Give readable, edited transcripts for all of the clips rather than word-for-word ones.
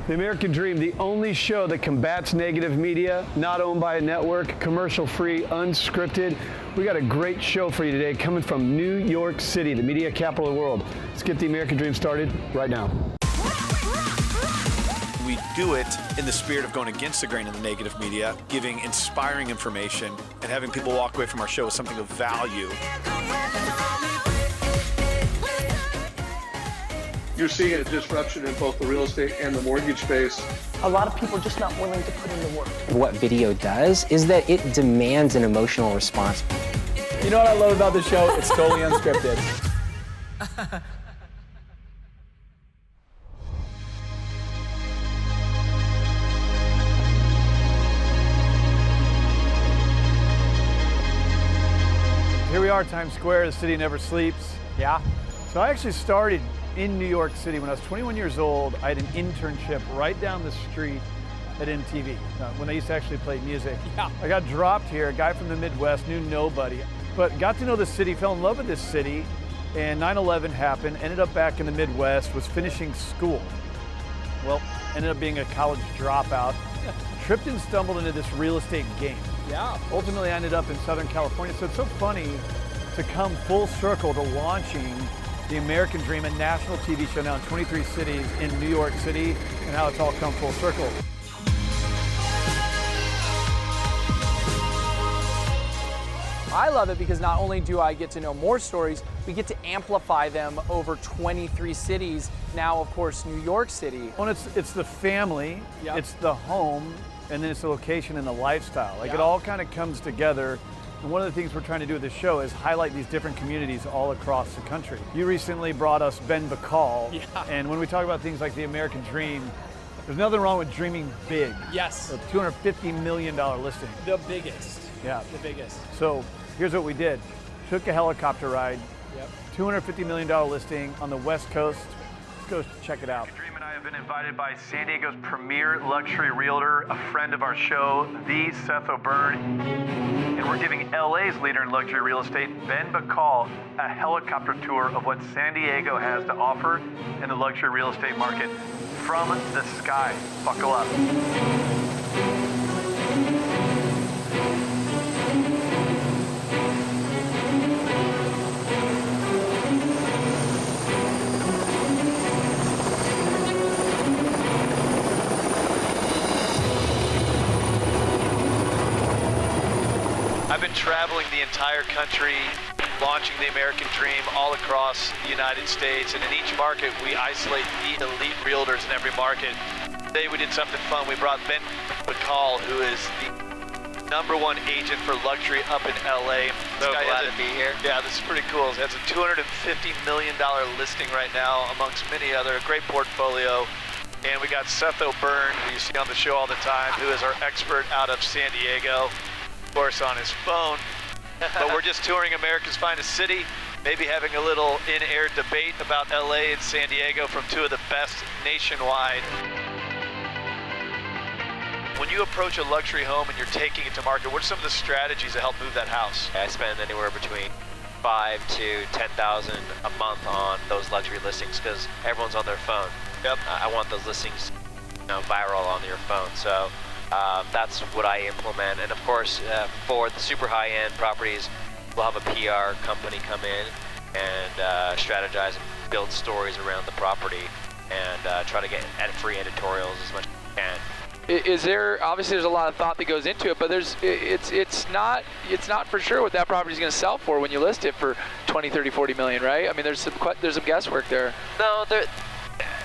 The American Dream, the only show that combats negative media, not owned by a network, commercial-free, unscripted. We got a great show for you today coming from New York City, the media capital of the world. Let's get the American Dream started right now. We do it in the spirit of going against the grain of the negative media, giving inspiring information, and having people walk away from our show with something of value. You're seeing a disruption in both the real estate and the mortgage space. A lot of people are just not willing to put in the work. What video does is that it demands an emotional response. You know what I love about this show? It's totally unscripted. Here we are, Times Square, the city never sleeps. Yeah. So I actually started in New York City when I was 21 years old. I had an internship right down the street at MTV when I used to actually play music. Yeah. I got dropped here, a guy from the Midwest, knew nobody, but got to know the city, fell in love with this city, and 9/11 happened, ended up back in the Midwest, was finishing school. Well, ended up being a college dropout, tripped and stumbled into this real estate game. Yeah. Ultimately, I ended up in Southern California, so it's so funny to come full circle to launching the American Dream, a national TV show now in 23 cities in New York City, and how it's all come full circle. I love it because not only do I get to know more stories, we get to amplify them over 23 cities. Now, of course, New York City. Well, it's the family, Yep. it's the home, and then it's the location and the lifestyle. Like Yeah. it all kind of comes together. And one of the things we're trying to do with this show is highlight these different communities all across the country. You recently brought us Ben Bacal. Yeah. And when we talk about things like the American Dream, there's nothing wrong with dreaming big. Yes. A $250 million listing. The biggest. Yeah. The biggest. So here's what we did. Took a helicopter ride, Yep. $250 million listing on the West Coast. Let's go check it out. Dream and I have been invited by San Diego's premier luxury realtor, a friend of our show, the Seth O'Byrne. And we're giving LA's leader in luxury real estate, Ben Bacal, a helicopter tour of what San Diego has to offer in the luxury real estate market from the sky. Buckle up. I've been traveling the entire country, launching the American Dream all across the United States, and in each market we isolate the elite realtors in every market. Today we did something fun. We brought Ben Bacal, who is the #1 agent for luxury up in LA. So glad to be here. Yeah, this is pretty cool. He has a $250 million listing right now, amongst many other, a great portfolio. And we got Seth O'Byrne, who you see on the show all the time, who is our expert out of San Diego. Course on his phone, but we're just touring America's finest city, maybe having a little in-air debate about LA and San Diego from two of the best nationwide. When you approach a luxury home and you're taking it to market, what are some of the strategies that help move that house? I spend anywhere between $5,000 to $10,000 a month on those luxury listings because everyone's on their phone. Yep. I want those listings, viral on your phone. So that's what I implement. And of course, for the super high-end properties, we'll have a PR company come in and strategize and build stories around the property and try to get free editorials as much as we can. Is there, obviously there's a lot of thought that goes into it, but it's not for sure what that property is going to sell for when you list it for 20, 30, 40 million, right? I mean, there's some guesswork there. No,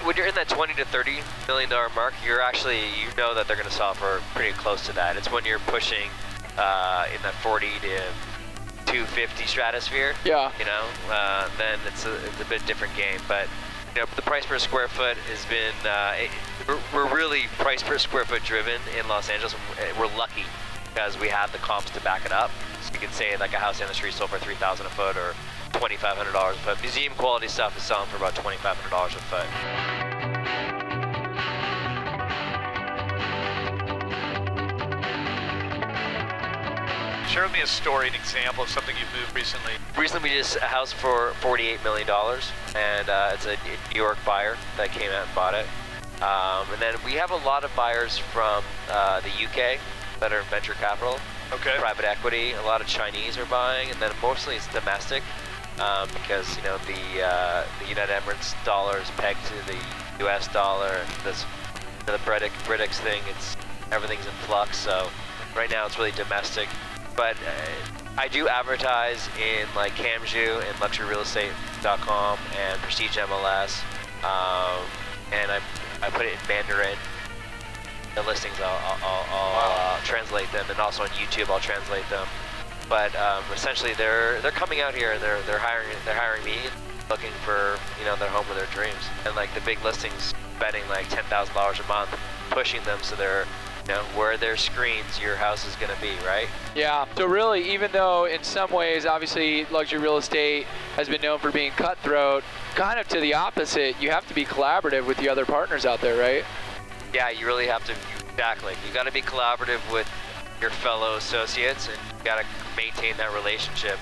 when you're in that 20 to 30 million dollar mark, you know that they're going to sell for pretty close to that. It's when you're pushing in that 40 to 250 stratosphere. Yeah. Then it's a bit different game. But the price per square foot has been we're really price per square foot driven in Los Angeles. We're lucky because we have the comps to back it up. So you can say like a house down the street sold for $3,000 a foot or $2,500 a foot. Museum quality stuff is selling for about $2,500 a foot. Share with me a story, an example of something you've moved recently. Recently we did a house for $48 million, and it's a New York buyer that came out and bought it. And then we have a lot of buyers from the UK that are venture capital, private equity. A lot of Chinese are buying, and then mostly it's domestic because the United Emirates dollar is pegged to the US dollar, and this the British thing. Everything's in flux. So right now it's really domestic, but I do advertise in like Camju and luxuryrealestate.com and Prestige MLS, and I put it in Mandarin. The listings, I'll translate them, and also on YouTube I'll translate them. But essentially, they're coming out here and they're hiring me, looking for their home of their dreams. And like the big listings, spending like $10,000 a month, pushing them so they're where their screens your house is going to be, right? Yeah. So really, even though in some ways, obviously, luxury real estate has been known for being cutthroat, kind of to the opposite, you have to be collaborative with the other partners out there, right? Yeah, you really have to. Exactly. You got to be collaborative with your fellow associates, and you got to maintain that relationship.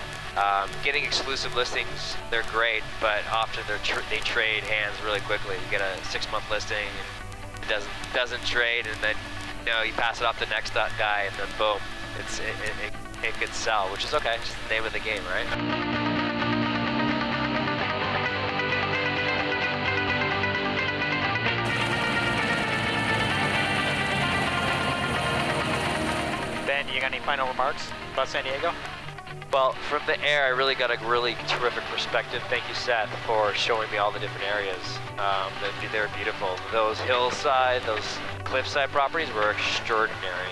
Getting exclusive listings, they're great, but often they trade hands really quickly. You get a 6-month listing, and it doesn't trade, and then you pass it off to the next guy, and then boom, it could sell, which is okay. It's just the name of the game, right? You got any final remarks about San Diego? Well, from the air, I really got a really terrific perspective. Thank you, Seth, for showing me all the different areas. They're beautiful. Those hillside, those cliffside properties were extraordinary.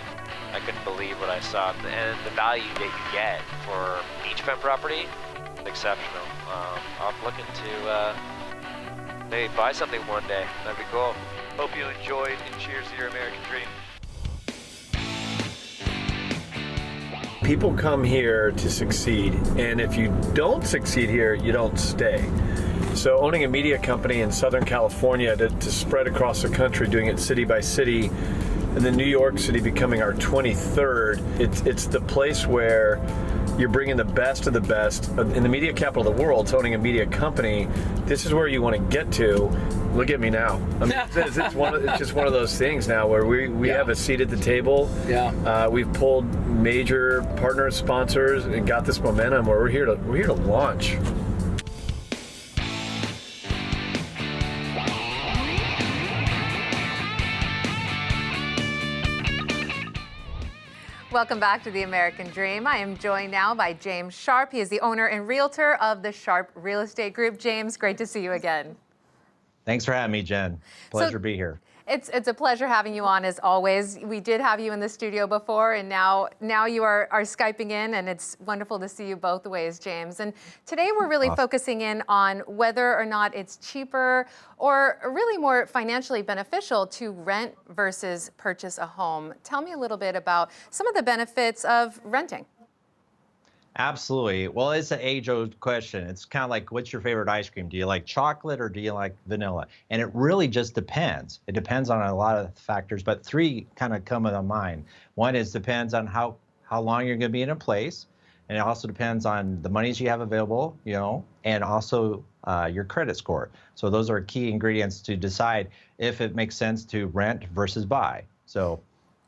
I couldn't believe what I saw. And the value that you get for beachfront property is exceptional. I'm looking to maybe buy something one day. That'd be cool. Hope you enjoyed, and cheers to your American dream. People come here to succeed, and if you don't succeed here, you don't stay. So owning a media company in Southern California to spread across the country, doing it city by city, and then New York City becoming our 23rd, it's the place where you're bringing the best of the best. In the media capital of the world, owning a media company, this is where you want to get to. Look at me now. I mean, it's just one of those things now where we have a seat at the table. Yeah. We've pulled major partners, sponsors, and got this momentum where we're here to launch. Welcome back to The American Dream. I am joined now by James Sharp. He is the owner and realtor of the Sharp Real Estate Group. James, great to see you again. Thanks for having me, Jen. Pleasure to be here. It's a pleasure having you on as always. We did have you in the studio before, and now you are Skyping in, and it's wonderful to see you both ways, James. And today we're really focusing in on whether or not it's cheaper or really more financially beneficial to rent versus purchase a home. Tell me a little bit about some of the benefits of renting. Absolutely. Well, it's an age-old question. It's kind of like, what's your favorite ice cream? Do you like chocolate or do you like vanilla? And it really just depends. It depends on a lot of factors, but 3 kind of come to mind. One is depends on how long you're going to be in a place, and it also depends on the monies you have available, and also your credit score. So those are key ingredients to decide if it makes sense to rent versus buy. So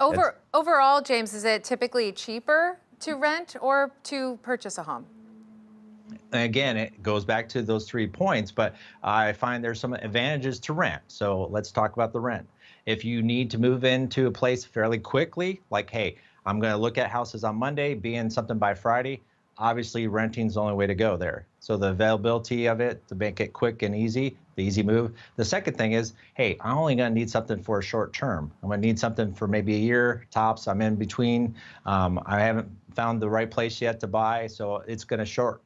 overall, James, is it typically cheaper to rent or to purchase a home? Again, it goes back to those 3 points, but I find there's some advantages to rent. So let's talk about the rent. If you need to move into a place fairly quickly, like, hey, I'm going to look at houses on Monday, be in something by Friday, obviously renting's the only way to go there. So the availability of it to make it quick and easy, the easy move. The second thing is, hey, I'm only going to need something for a short term. I'm going to need something for maybe a year tops. I'm in between. I haven't found the right place yet to buy, so it's going to short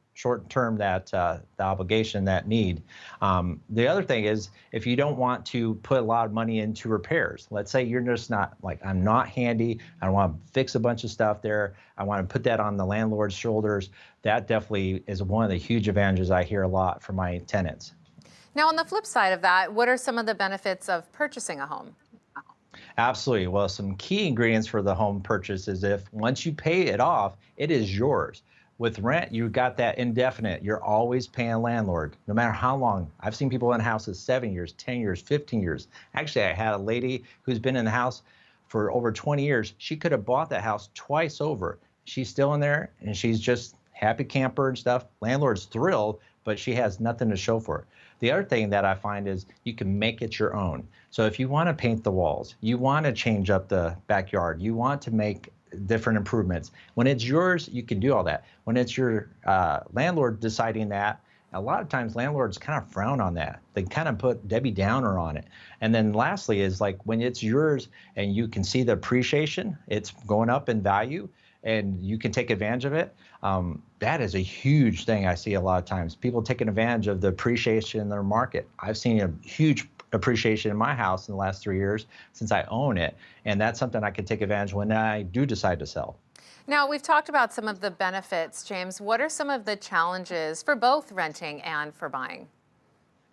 term that the obligation, that need. The other thing is, if you don't want to put a lot of money into repairs, let's say you're just not, like, I'm not handy, I want to fix a bunch of stuff there, I want to put that on the landlord's shoulders, that definitely is one of the huge advantages I hear a lot from my tenants. Now, on the flip side of that, what are some of the benefits of purchasing a home? Absolutely. Well, some key ingredients for the home purchase is if once you pay it off, it is yours. With rent, you got that indefinite. You're always paying landlord, no matter how long. I've seen people in houses 7 years, 10 years, 15 years. Actually, I had a lady who's been in the house for over 20 years. She could have bought that house twice over. She's still in there, and she's just happy camper and stuff. Landlord's thrilled, but she has nothing to show for it. The other thing that I find is you can make it your own. So if you want to paint the walls, you want to change up the backyard, you want to make different improvements. When it's yours, you can do all that. When it's your landlord deciding that, a lot of times landlords kind of frown on that. They kind of put Debbie Downer on it. And then lastly is like when it's yours and you can see the appreciation, it's going up in value and you can take advantage of it. That is a huge thing I see a lot of times. People taking advantage of the appreciation in their market. I've seen a huge appreciation in my house in the last 3 years since I own it. And that's something I can take advantage when I do decide to sell. Now, we've talked about some of the benefits, James. What are some of the challenges for both renting and for buying?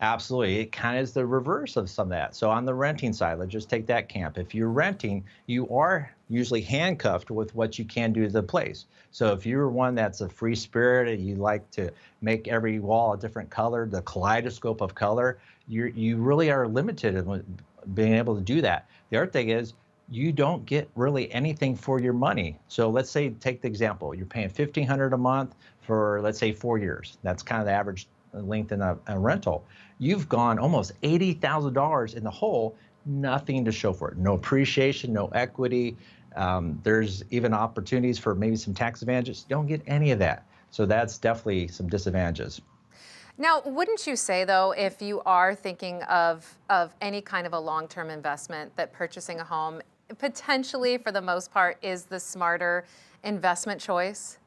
Absolutely. It kind of is the reverse of some of that. So on the renting side, let's just take that camp. If you're renting, you are usually handcuffed with what you can do to the place. So if you're one that's a free spirit and you like to make every wall a different color, the kaleidoscope of color, you really are limited in being able to do that. The other thing is you don't get really anything for your money. So let's say, take the example, you're paying $1,500 a month for, let's say, 4 years. That's kind of the average length in a rental. You've gone almost $80,000 in the hole, nothing to show for it. No appreciation, no equity. There's even opportunities for maybe some tax advantages. Don't get any of that. So that's definitely some disadvantages. Now, wouldn't you say, though, if you are thinking of any kind of a long-term investment, that purchasing a home potentially, for the most part, is the smarter investment choice?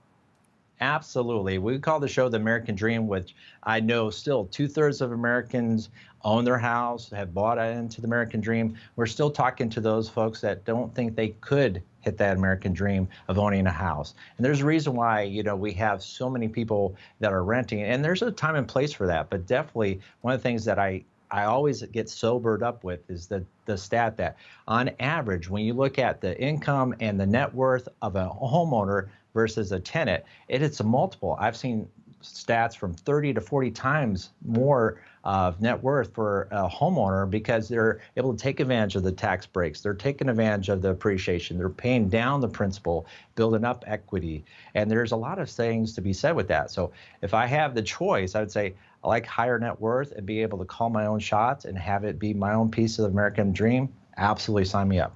Absolutely. We call the show The American Dream, which I know still 2/3 of Americans own their house, have bought into the American Dream. We're still talking to those folks that don't think they could hit that American dream of owning a house. And there's a reason why, you know, we have so many people that are renting, and there's a time and place for that. But definitely one of the things that I always get sobered up with is the stat that on average, when you look at the income and the net worth of a homeowner versus a tenant, it's a multiple. I've seen stats from 30 to 40 times more of net worth for a homeowner because they're able to take advantage of the tax breaks. They're taking advantage of the appreciation. They're paying down the principal, building up equity. And there's a lot of things to be said with that. So if I have the choice, I would say I like higher net worth and be able to call my own shots and have it be my own piece of the American dream. Absolutely sign me up.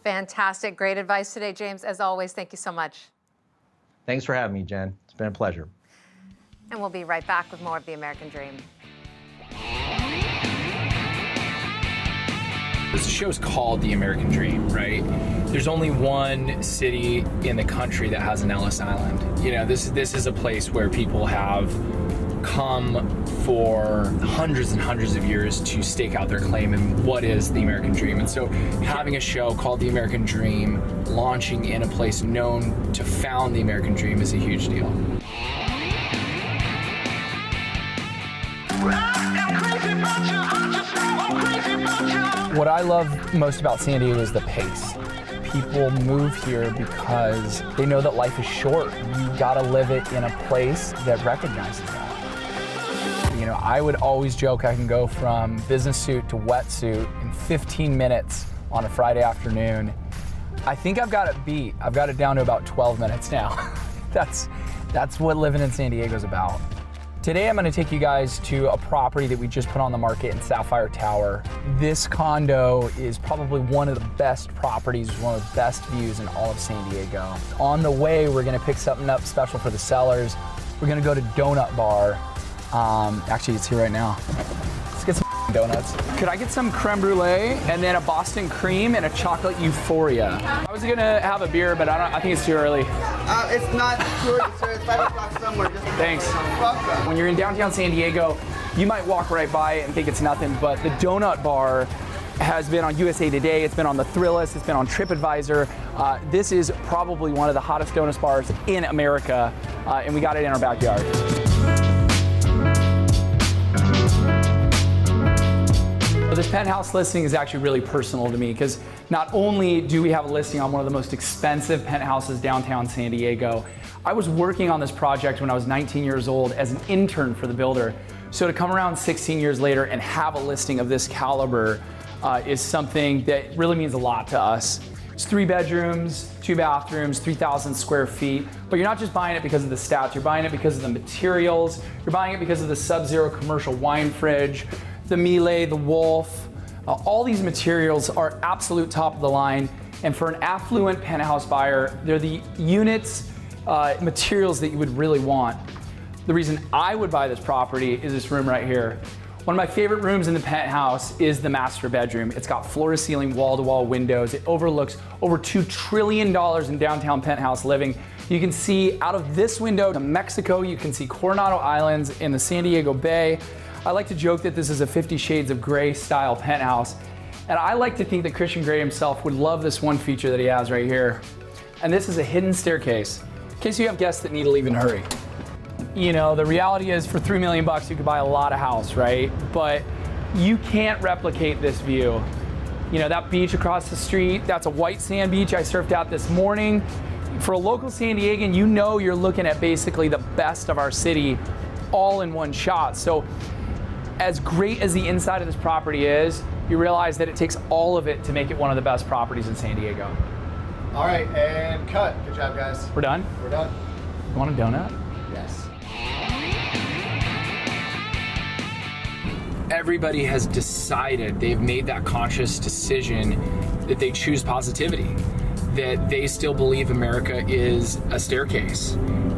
Fantastic. Great advice today, James. As always, thank you so much. Thanks for having me, Jen. It's been a pleasure. And we'll be right back with more of the American Dream. This show's called The American Dream, right? There's only one city in the country that has an Ellis Island. You know, this is a place where people have come for hundreds and hundreds of years to stake out their claim in what is the American Dream. And so having a show called The American Dream, launching in a place known to found the American Dream, is a huge deal. What I love most about San Diego is the pace. People move here because they know that life is short. You gotta live it in a place that recognizes that. You know, I would always joke I can go from business suit to wetsuit in 15 minutes on a Friday afternoon. I think I've got it beat. I've got it down to about 12 minutes now. That's what living in San Diego is about. Today I'm going to take you guys to a property that we just put on the market in Sapphire Tower. This condo is probably one of the best properties, one of the best views in all of San Diego. On the way, we're going to pick something up special for the sellers. We're going to go to Donut Bar. Actually, it's here right now. Let's get some donuts. Could I get some creme brulee and then a Boston cream and a chocolate euphoria? I was going to have a beer, but I think it's too early. It's not too early, sir. It's 5 o'clock somewhere. Thanks. When you're in downtown San Diego, you might walk right by it and think it's nothing, but the Donut Bar has been on USA Today, it's been on the Thrillist, it's been on TripAdvisor. This is probably one of the hottest donut bars in America, and we got it in our backyard. This penthouse listing is actually really personal to me because not only do we have a listing on one of the most expensive penthouses downtown San Diego, I was working on this project when I was 19 years old as an intern for the builder. So to come around 16 years later and have a listing of this caliber is something that really means a lot to us. It's 3 bedrooms, 2 bathrooms, 3,000 square feet, but you're not just buying it because of the stats, you're buying it because of the materials, you're buying it because of the Sub-Zero commercial wine fridge, the Miele, the Wolf. All these materials are absolute top of the line, and for an affluent penthouse buyer, they're the units, materials that you would really want. The reason I would buy this property is this room right here. One of my favorite rooms in the penthouse is the master bedroom. It's got floor-to-ceiling, wall-to-wall windows. It overlooks over $2 trillion in downtown penthouse living. You can see out of this window to Mexico. You can see Coronado Islands in the San Diego Bay. I like to joke that this is a 50 Shades of Grey style penthouse. And I like to think that Christian Grey himself would love this one feature that he has right here. And this is a hidden staircase, in case you have guests that need to leave in a hurry. You know, the reality is for $3 million you could buy a lot of house, right? But you can't replicate this view. You know, that beach across the street, that's a white sand beach I surfed out this morning. For a local San Diegan, you know you're looking at basically the best of our city all in one shot. So as great as the inside of this property is, you realize that it takes all of it to make it one of the best properties in San Diego. All right, and cut. Good job, guys. We're done? We're done. You want a donut? Yes. Everybody has decided, they've made that conscious decision that they choose positivity, that they still believe America is a staircase,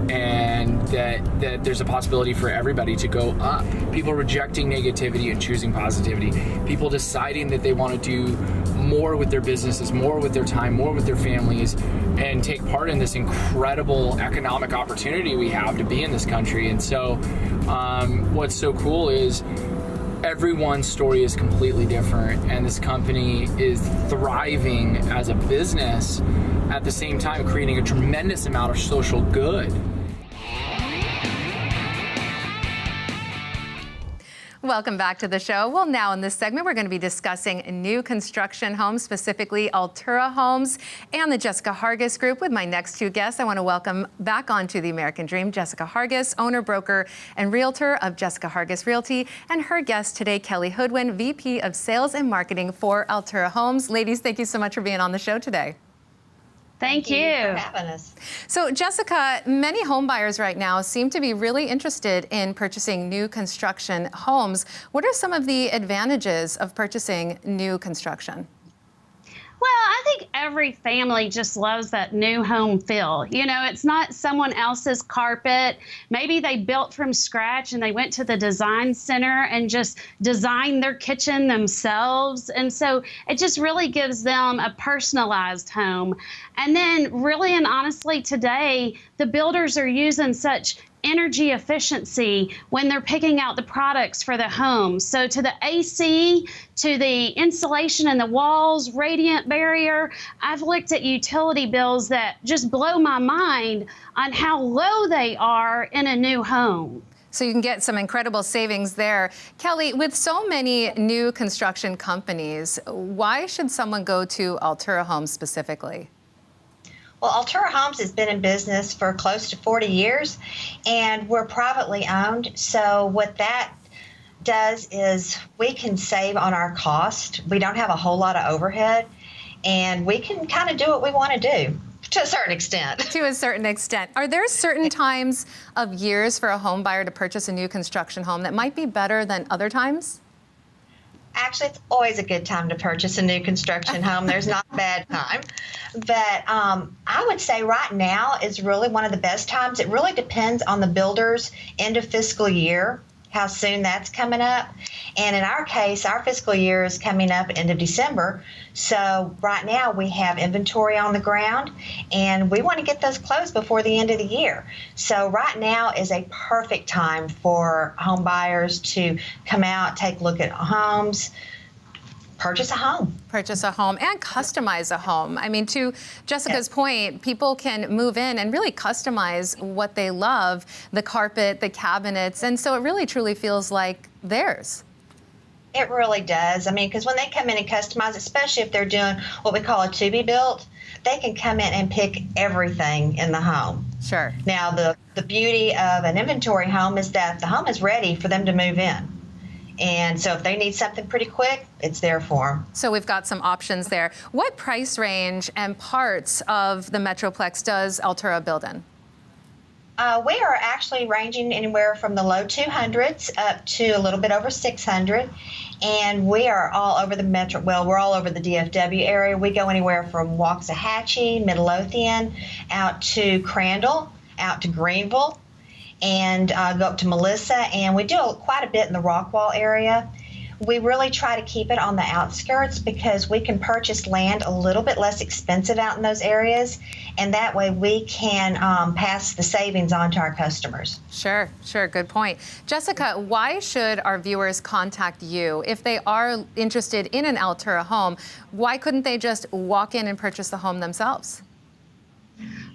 and that there's a possibility for everybody to go up. People rejecting negativity and choosing positivity. People deciding that they want to do more with their businesses, more with their time, more with their families, and take part in this incredible economic opportunity we have to be in this country. And so what's so cool is everyone's story is completely different, and this company is thriving as a business at the same time creating a tremendous amount of social good. Welcome back to the show. Well, now in this segment, we're going to be discussing new construction homes, specifically Altura Homes and the Jessica Hargis Group. With my next 2 guests, I want to welcome back onto the American Dream, Jessica Hargis, owner, broker, and realtor of Jessica Hargis Realty, and her guest today, Helly Hoodwin, VP of Sales and Marketing for Altura Homes. Ladies, thank you so much for being on the show today. Thank you for having us. So, Jessica, many home buyers right now seem to be really interested in purchasing new construction homes. What are some of the advantages of purchasing new construction? Well, I think every family just loves that new home feel. You know, it's not someone else's carpet. Maybe they built from scratch and they went to the design center and just designed their kitchen themselves. And so it just really gives them a personalized home. And then really and honestly, today, the builders are using such energy efficiency when they're picking out the products for the home. So to the AC, to the insulation in the walls, radiant barrier, I've looked at utility bills that just blow my mind on how low they are in a new home. So you can get some incredible savings there. Kelly, with so many new construction companies, why should someone go to Altura Homes specifically? Well, Altura Homes has been in business for close to 40 years, and we're privately owned. So what that does is we can save on our cost. We don't have a whole lot of overhead, and we can kind of do what we want to do to a certain extent. To a certain extent. Are there certain times of years for a home buyer to purchase a new construction home that might be better than other times? Actually, it's always a good time to purchase a new construction home. There's not a bad time. But I would say right now is really one of the best times. It really depends on the builder's end of fiscal year, how soon that's coming up. And in our case, our fiscal year is coming up end of December. So right now we have inventory on the ground, and we want to get those closed before the end of the year. So right now is a perfect time for home buyers to come out, take a look at homes, purchase a home. Purchase a home and customize a home. I mean, to Jessica's point, people can move in and really customize what they love, the carpet, the cabinets, and so it really truly feels like theirs. It really does. I mean, because when they come in and customize, especially if they're doing what we call a to be built, they can come in and pick everything in the home. Sure. Now, the beauty of an inventory home is that the home is ready for them to move in. And so if they need something pretty quick, it's there for them. So we've got some options there. What price range and parts of the Metroplex does Altura build in? We are actually ranging anywhere from the low 200s up to a little bit over 600. And we are all over the metro. Well, we're all over the DFW area. We go anywhere from Waxahachie, Midlothian, out to Crandall, out to Greenville, and go up to Melissa. And we do quite a bit in the Rockwall area. We really try to keep it on the outskirts because we can purchase land a little bit less expensive out in those areas, and that way we can pass the savings on to our customers. Sure, good point. Jessica, why should our viewers contact you if they are interested in an Altura home? Why couldn't they just walk in and purchase the home themselves?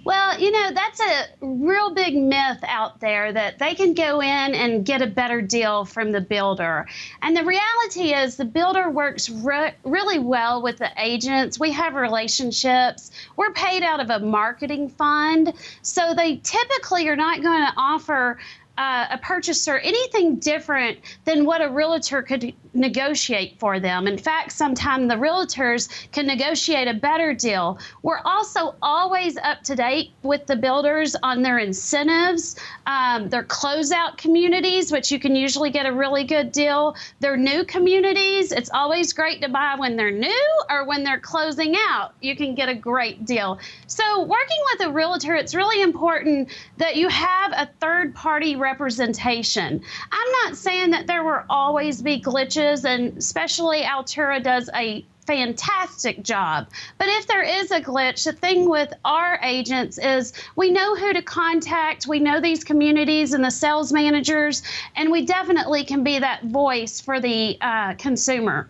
Well, that's a real big myth out there that they can go in and get a better deal from the builder. And the reality is the builder works really well with the agents. We have relationships. We're paid out of a marketing fund. So they typically are not going to offer a purchaser anything different than what a realtor could negotiate for them. In fact, sometimes the realtors can negotiate a better deal. We're also always up to date with the builders on their incentives, their closeout communities, which you can usually get a really good deal. Their new communities, it's always great to buy when they're new or when they're closing out. You can get a great deal. So working with a realtor, it's really important that you have a third-party representation. I'm not saying that there will always be glitches, and especially Altura does a fantastic job. But if there is a glitch, the thing with our agents is we know who to contact, we know these communities and the sales managers, and we definitely can be that voice for the consumer.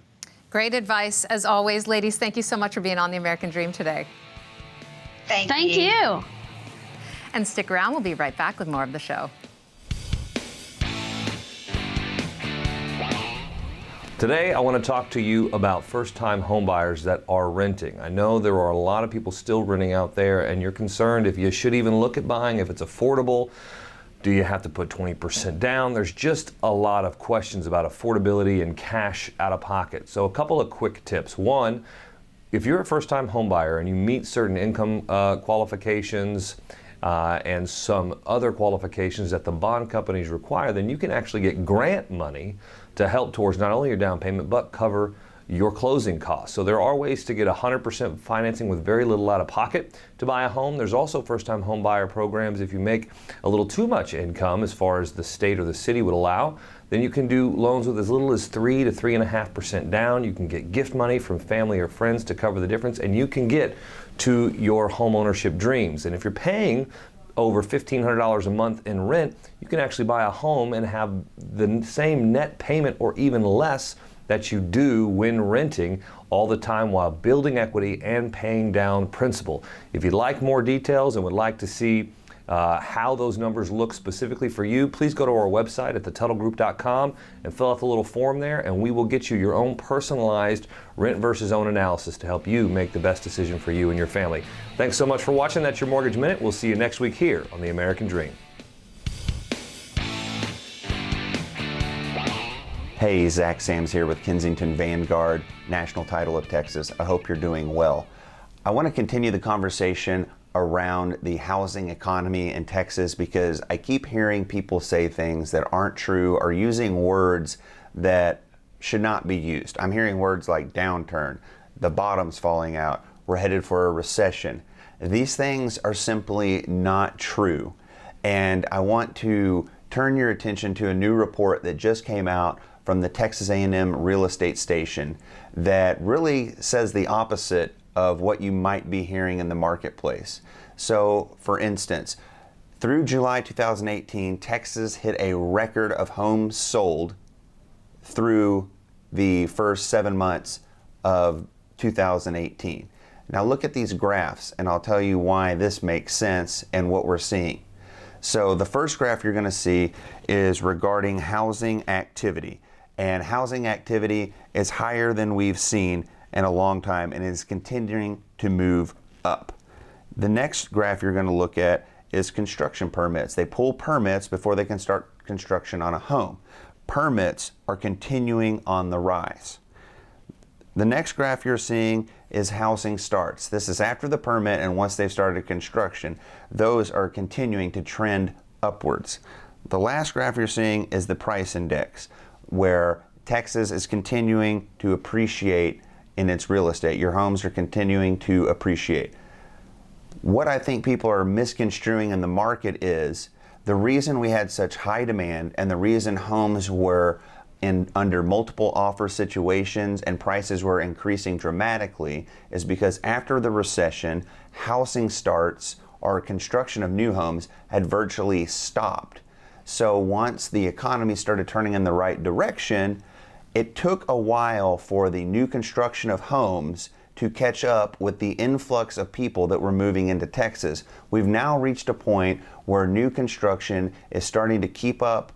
Great advice, as always. Ladies, thank you so much for being on The American Dream today. Thank you. And stick around, we'll be right back with more of the show. Today, I want to talk to you about first-time homebuyers that are renting. I know there are a lot of people still renting out there, and you're concerned if you should even look at buying, if it's affordable. Do you have to put 20% down? There's just a lot of questions about affordability and cash out of pocket. So a couple of quick tips. One, if you're a first-time homebuyer and you meet certain income qualifications and some other qualifications that the bond companies require, then you can actually get grant money to help towards not only your down payment, but cover your closing costs. So there are ways to get 100% financing with very little out of pocket to buy a home. There's also first-time home buyer programs. If you make a little too much income as far as the state or the city would allow, then you can do loans with as little as 3 to 3.5% down. You can get gift money from family or friends to cover the difference, and you can get to your home ownership dreams. And if you're paying over $1,500 a month in rent, you can actually buy a home and have the same net payment or even less that you do when renting, all the time while building equity and paying down principal. If you'd like more details and would like to see how those numbers look specifically for you, please go to our website at thetuttlegroup.com and fill out the little form there, and we will get you your own personalized rent versus own analysis to help you make the best decision for you and your family. Thanks so much for watching. That's your Mortgage Minute. We'll see you next week here on The American Dream. Hey, Zach Sams here with Kensington Vanguard, National Title of Texas. I hope you're doing well. I want to continue the conversation around the housing economy in Texas because I keep hearing people say things that aren't true or using words that should not be used. I'm hearing words like downturn, the bottom's falling out, we're headed for a recession. These things are simply not true. And I want to turn your attention to a new report that just came out from the Texas A&M Real Estate Station that really says the opposite of what you might be hearing in the marketplace. So, for instance, through July 2018, Texas hit a record of homes sold through the first 7 months of 2018. Now look at these graphs and I'll tell you why this makes sense and what we're seeing. So the first graph you're going to see is regarding housing activity. and housing activity is higher than we've seen in a long time and is continuing to move up. The next graph you're going to look at is construction permits. They pull permits before they can start construction on a home. Permits are continuing on the rise. The next graph you're seeing is housing starts. This is after the permit and once they've started construction. Those are continuing to trend upwards. The last graph you're seeing is the price index, where Texas is continuing to appreciate in its real estate. Your homes are continuing to appreciate. What I think people are misconstruing in the market is the reason we had such high demand and the reason homes were under multiple offer situations and prices were increasing dramatically is because after the recession, housing starts or construction of new homes had virtually stopped. So once the economy started turning in the right direction, it took a while for the new construction of homes to catch up with the influx of people that were moving into Texas. We've now reached a point where new construction is starting to keep up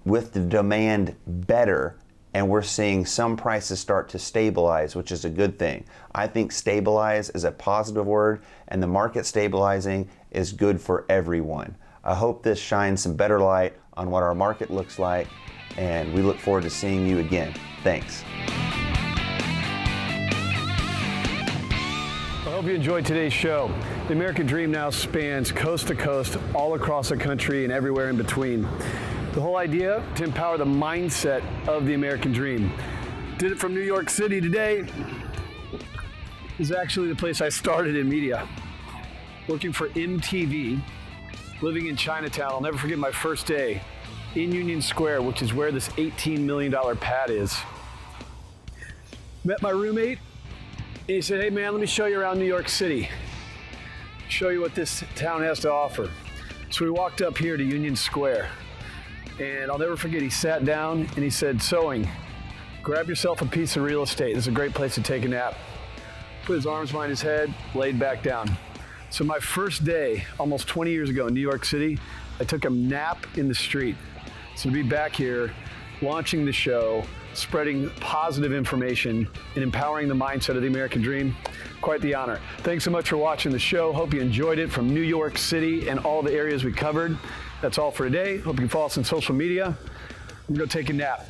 with the demand better, and we're seeing some prices start to stabilize, which is a good thing. I think stabilize is a positive word, and the market stabilizing is good for everyone. I hope this shines some better light on what our market looks like, and we look forward to seeing you again. Thanks. I hope you enjoyed today's show. The American Dream now spans coast to coast, all across the country and everywhere in between. The whole idea, to empower the mindset of the American Dream. Did it from New York City today. This is actually the place I started in media. Working for MTV, living in Chinatown. I'll never forget my first day in Union Square, which is where this $18 million pad is. Met my roommate, and he said, hey man, let me show you around New York City. Show you what this town has to offer. So we walked up here to Union Square. And I'll never forget, he sat down and he said, Sewing, grab yourself a piece of real estate. This is a great place to take a nap. Put his arms behind his head, laid back down. So my first day, almost 20 years ago in New York City, I took a nap in the street. So to be back here, launching the show, spreading positive information, and empowering the mindset of the American Dream, quite the honor. Thanks so much for watching the show. Hope you enjoyed it from New York City and all the areas we covered. That's all for today. Hope you can follow us on social media. I'm gonna go take a nap.